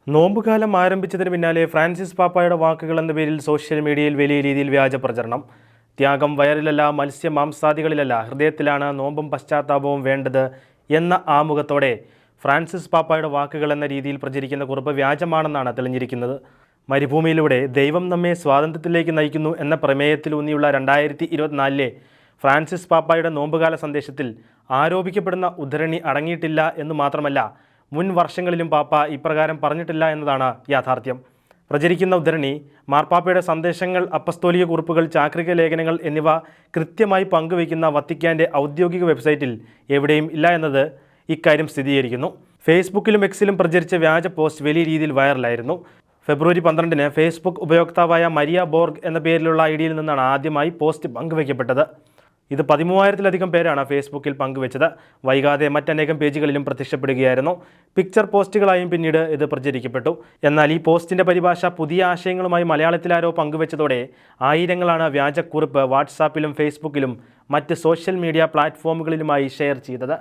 നോമ്പുകാലം ആരംഭിച്ചതിന് പിന്നാലെ ഫ്രാൻസിസ് പാപ്പായുടെ വാക്കുകൾ എന്ന പേരിൽ സോഷ്യൽ മീഡിയയിൽ വലിയ രീതിയിൽ വ്യാജ പ്രചരണം. ത്യാഗം വയറിലല്ല, മത്സ്യ മാംസാദികളിലല്ല, ഹൃദയത്തിലാണ് നോമ്പും പശ്ചാത്താപവും വേണ്ടത് എന്ന ആമുഖത്തോടെ ഫ്രാൻസിസ് പാപ്പായുടെ വാക്കുകൾ എന്ന രീതിയിൽ പ്രചരിക്കുന്ന കുറിപ്പ് വ്യാജമാണെന്നാണ് തെളിഞ്ഞിരിക്കുന്നത്. മരുഭൂമിയിലൂടെ ദൈവം നമ്മെ സ്വാതന്ത്ര്യത്തിലേക്ക് നയിക്കുന്നു എന്ന പ്രമേയത്തിലൂന്നിയുള്ള 2024 ഫ്രാൻസിസ് പാപ്പായുടെ നോമ്പുകാല സന്ദേശത്തിൽ ആരോപിക്കപ്പെടുന്ന ഉദ്ധരണി അടങ്ങിയിട്ടില്ല എന്നു മാത്രമല്ല, മുൻ വർഷങ്ങളിലും പാപ്പ ഇപ്രകാരം പറഞ്ഞിട്ടില്ല എന്നതാണ് യാഥാർത്ഥ്യം. പ്രചരിക്കുന്ന ഉദ്ധരണി മാർപ്പാപ്പയുടെ സന്ദേശങ്ങൾ, അപ്പസ്തോലിക കുറിപ്പുകൾ, ചാക്രിക ലേഖനങ്ങൾ എന്നിവ കൃത്യമായി പങ്കുവയ്ക്കുന്ന വത്തിക്കാൻ്റെ ഔദ്യോഗിക വെബ്സൈറ്റിൽ എവിടെയും ഇല്ല എന്നത് ഇക്കാര്യം സ്ഥിരീകരിക്കുന്നു. ഫേസ്ബുക്കിലും എക്സിലും പ്രചരിച്ച വ്യാജ പോസ്റ്റ് വലിയ രീതിയിൽ വൈറലായിരുന്നു. ഫെബ്രുവരി 12-ന് ഫേസ്ബുക്ക് ഉപയോക്താവായ മരിയ ബോർഗ് എന്ന പേരിലുള്ള ഐഡിയിൽ നിന്നാണ് ആദ്യമായി പോസ്റ്റ് പങ്കുവയ്ക്കപ്പെട്ടത്. ഇത് 13,000-ലധികം പേരാണ് ഫേസ്ബുക്കിൽ പങ്കുവച്ചത്. വൈകാതെ മറ്റനേകം പേജുകളിലും പ്രത്യക്ഷപ്പെടുകയായിരുന്നു. പിക്ചർ പോസ്റ്റുകളായും പിന്നീട് ഇത് പ്രചരിക്കപ്പെട്ടു. എന്നാൽ ഈ പോസ്റ്റിൻ്റെ പരിഭാഷ പുതിയ ആശയങ്ങളുമായി മലയാളത്തിലാരോ പങ്കുവച്ചതോടെ ആയിരങ്ങളാണ് വ്യാജക്കുറിപ്പ് വാട്സാപ്പിലും ഫേസ്ബുക്കിലും മറ്റ് സോഷ്യൽ മീഡിയ പ്ലാറ്റ്ഫോമുകളിലുമായി ഷെയർ ചെയ്തത്.